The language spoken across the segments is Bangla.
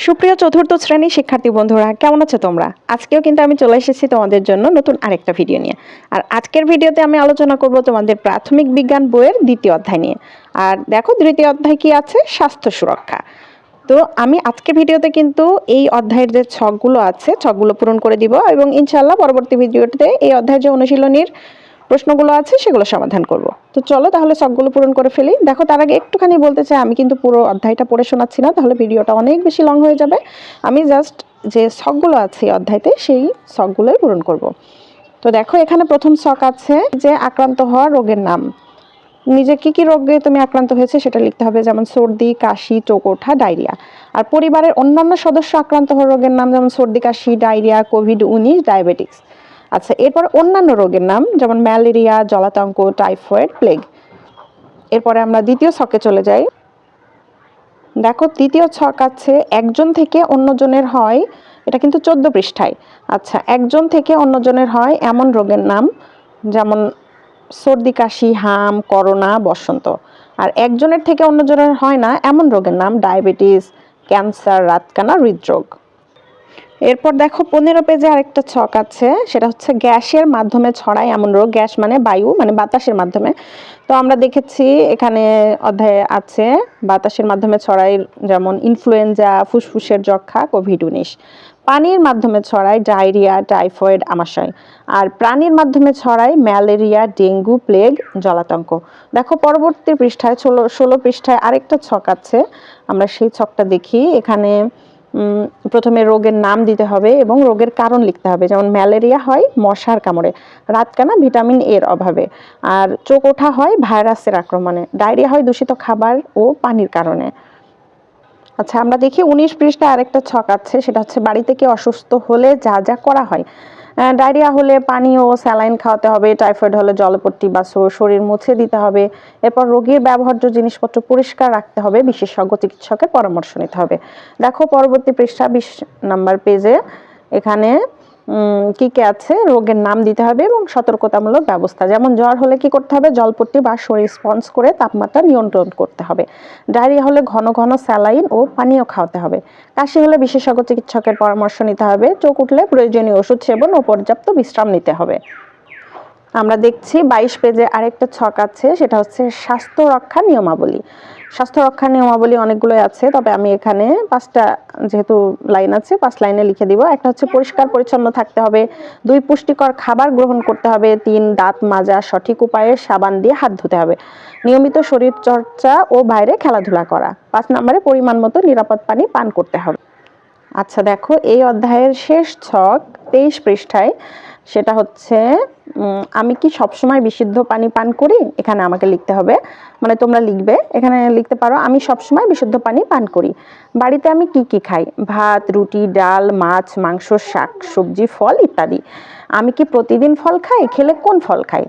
সুপ্রিয় চতুর্থ শ্রেণীর শিক্ষার্থী বন্ধুরা, কেমন আছো তোমরা? আজকেও কিন্তু আমি চলে এসেছি তোমাদের জন্য নতুন আরেকটা ভিডিও নিয়ে। আর আজকের ভিডিওতে আমি আলোচনা করব তোমাদের প্রাথমিক বিজ্ঞান বইয়ের দ্বিতীয় অধ্যায় নিয়ে। আর দেখো দ্বিতীয় অধ্যায় কি আছে, স্বাস্থ্য সুরক্ষা। তো আমি আজকের ভিডিওতে কিন্তু এই অধ্যায়ের যে ছকগুলো আছে ছকগুলো পূরণ করে দিব এবং ইনশাআল্লাহ পরবর্তী ভিডিওতে এই অধ্যায়ের যে অনুশীলনীর প্রশ্নগুলো আছে সেগুলো সমাধান করব। তো চলো তাহলে সবগুলো পূরণ করে ফেলি। দেখো তার আগে একটুখানি বলতে চাই, আমি কিন্তু পুরো অধ্যায়টা পড়ে শোনাচ্ছি না, তাহলে ভিডিওটা অনেক বেশি লং হয়ে যাবে। আমি জাস্ট যে ছকগুলো আছে এই অধ্যায়তে সেই ছকগুলোই পূরণ করব। তো দেখো এখানে প্রথম ছক আছে যে আক্রান্ত হওয়া রোগের নাম। নিজে কি কি রোগে তুমি আক্রান্ত হয়েছে সেটা লিখতে হবে, যেমন সর্দি, কাশি, চোখ ওঠা, ডায়রিয়া। আর পরিবারের অন্যান্য সদস্য আক্রান্ত হওয়া রোগের নাম, যেমন সর্দি, কাশি, ডায়রিয়া, কোভিড-19, ডায়াবেটিস। আচ্ছা, এরপর অন্যান্য রোগের নাম, যেমন ম্যালেরিয়া, জলাতঙ্ক, টাইফয়েড, প্লেগ। এরপরে আমরা দ্বিতীয় ছকে চলে যাই। দেখো দ্বিতীয় ছক আছে একজন থেকে অন্যজনের হয়, এটা কিন্তু 14 পৃষ্ঠায়। আচ্ছা, একজন থেকে অন্যজনের হয় এমন রোগের নাম, যেমন সর্দি, কাশি, হাম, করোনা, বসন্ত। আর একজনের থেকে অন্যজনের হয় না এমন রোগের নাম, ডায়াবেটিস, ক্যান্সার, রাতকানা, হৃদরোগ। এরপর দেখো 15 পেজে আরেকটা ছক আছে, সেটা হচ্ছে গ্যাসের মাধ্যমে ছড়ায় এমন রোগ। গ্যাস মানে বায়ু, মানে বাতাসের মাধ্যমে। তো আমরা দেখেছি এখানে অধ্যায়ে আছে বাতাসের মাধ্যমে ছড়ায়, যেমন ইনফ্লুয়েঞ্জা, ফুসফুসের যক্ষা, কোভিড-19। পানির মাধ্যমে ছড়ায় ডায়রিয়া, টাইফয়েড, আমাশয়। আর প্রাণীর মাধ্যমে ছড়ায় ম্যালেরিয়া, ডেঙ্গু, প্লেগ, জলাতঙ্ক। দেখো পরবর্তী পৃষ্ঠায় 16 পৃষ্ঠায় আরেকটা ছক আছে, আমরা সেই ছকটা দেখি। এখানে প্রথমে রোগের নাম দিতে হবে এবং রোগের কারণ লিখতে হবে, যেমন ম্যালেরিয়া হয় মশার কামড়ে, রাতকানা ভিটামিন এর অভাবে, আর চোখ ওঠা হয় ভাইরাসের আক্রমণে, ডায়রিয়া হয় দূষিত খাবার ও পানির কারণে। আচ্ছা, আমরা দেখি 19 পৃষ্ঠায় আরেকটা ছক আছে, সেটা হচ্ছে বাড়ি থেকে অসুস্থ হলে যা যা করা হয়। ডায়রিয়া হলে পানি ও স্যালাইন খাওয়াতে হবে, টাইফয়েড হলে জলপট্টি বা শরীর মুছে দিতে হবে। এরপর রোগীর ব্যবহার্য জিনিসপত্র পরিষ্কার রাখতে হবে, বিশেষজ্ঞ চিকিৎসকের পরামর্শ নিতে হবে। দেখো পরবর্তী পৃষ্ঠা 20 নম্বর পেজে, এখানে কি কি আছে, রোগের নাম দিতে হবে এবং সতর্কতামূলক ব্যবস্থা, যেমন জ্বর হলে কি করতে হবে, জলপট্টি বা শরীর স্পঞ্জ করে তাপমাত্রা নিয়ন্ত্রণ করতে হবে। ডায়রিয়া হলে ঘন ঘন স্যালাইন ও পানীয় খাওয়াতে হবে। কাশি হলে বিশেষজ্ঞ চিকিৎসকের পরামর্শ নিতে হবে। চোখ উঠলে প্রয়োজনীয় ওষুধ সেবন ও পর্যাপ্ত বিশ্রাম নিতে হবে। আমরা দেখছি 22 পেজে আরেকটা ছক আছে, সেটা হচ্ছে স্বাস্থ্য রক্ষা নিয়মাবলী। স্বাস্থ্য রক্ষা নিয়মাবলী অনেকগুলো আছে, তবে আমি এখানে 5টা যেহেতু লাইন আছে 5 লাইনে লিখে দিব। একটা হচ্ছে পরিষ্কার পরিচ্ছন্ন থাকতে হবে, 2 পুষ্টিকর খাবার গ্রহণ করতে হবে, 3 দাঁত মাজা সঠিক উপায়ে সাবান দিয়ে হাত ধুতে হবে, নিয়মিত শরীর চর্চা ও বাইরে খেলাধুলা করা, 5 নম্বরে পরিমাণ মতো নিরাপদ পানি পান করতে হবে। আচ্ছা দেখো এই অধ্যায়ের শেষ ছক 23 পৃষ্ঠায়, সেটা হচ্ছে আমি কি সবসময় বিশুদ্ধ পানি পান করি। এখানে আমাকে লিখতে হবে, মানে তোমরা লিখবে, এখানে লিখতে পারো আমি সবসময় বিশুদ্ধ পানি পান করি। বাড়িতে আমি কি কি খাই, ভাত, রুটি, ডাল, মাছ, মাংস, শাক সবজি, ফল ইত্যাদি। আমি কি প্রতিদিন ফল খাই, খেলে কোন ফল খাই।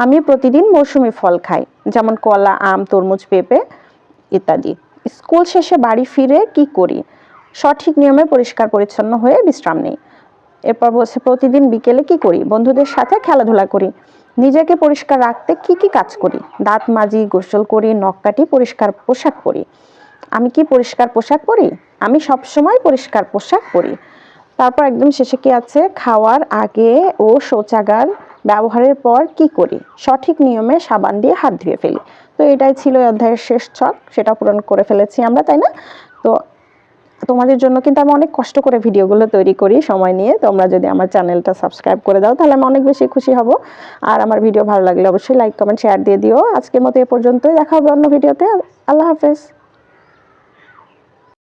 আমি প্রতিদিন মৌসুমী ফল খাই, যেমন কলা, আম, তরমুজ, পেঁপে ইত্যাদি। স্কুল শেষে বাড়ি ফিরে কি করি, সঠিক নিয়মে পরিষ্কার পরিচ্ছন্ন হয়ে বিশ্রাম নেই। এরপর বলছে প্রতিদিন বিকেলে কি করি, বন্ধুদের সাথে খেলাধুলা করি। নিজেকে পরিষ্কার রাখতে কি কি কাজ করি, দাঁত মাজি, গোসল করি, নখ কাটি, পরিষ্কার পোশাক পরি। আমি কি পরিষ্কার পোশাক পরি, আমি সব সময় পরিষ্কার পোশাক পরি। তারপর একদম শেষে কি আছে, খাওয়ার আগে ও শৌচাগার ব্যবহারের পর কি করি, সঠিক নিয়মে সাবান দিয়ে হাত ধুয়ে ফেলি। তো এটাই ছিল অধ্যায়ের শেষ ছক, সেটা পূরণ করে ফেলেছি আমরা, তাই না? তো তোমাদের জন্য কিন্তু আমি অনেক কষ্ট করে ভিডিওগুলো তৈরি করি সময় নিয়ে। তোমরা যদি আমার চ্যানেলটা সাবস্ক্রাইব করে দাও তাহলে আমি অনেক বেশি খুশি হব। আর আমার ভিডিও ভালো লাগলে অবশ্যই লাইক, কমেন্ট, শেয়ার দিয়ে দিও। আজকের মতো এ পর্যন্তই, দেখা হবে অন্য ভিডিওতে। আল্লাহ হাফেজ।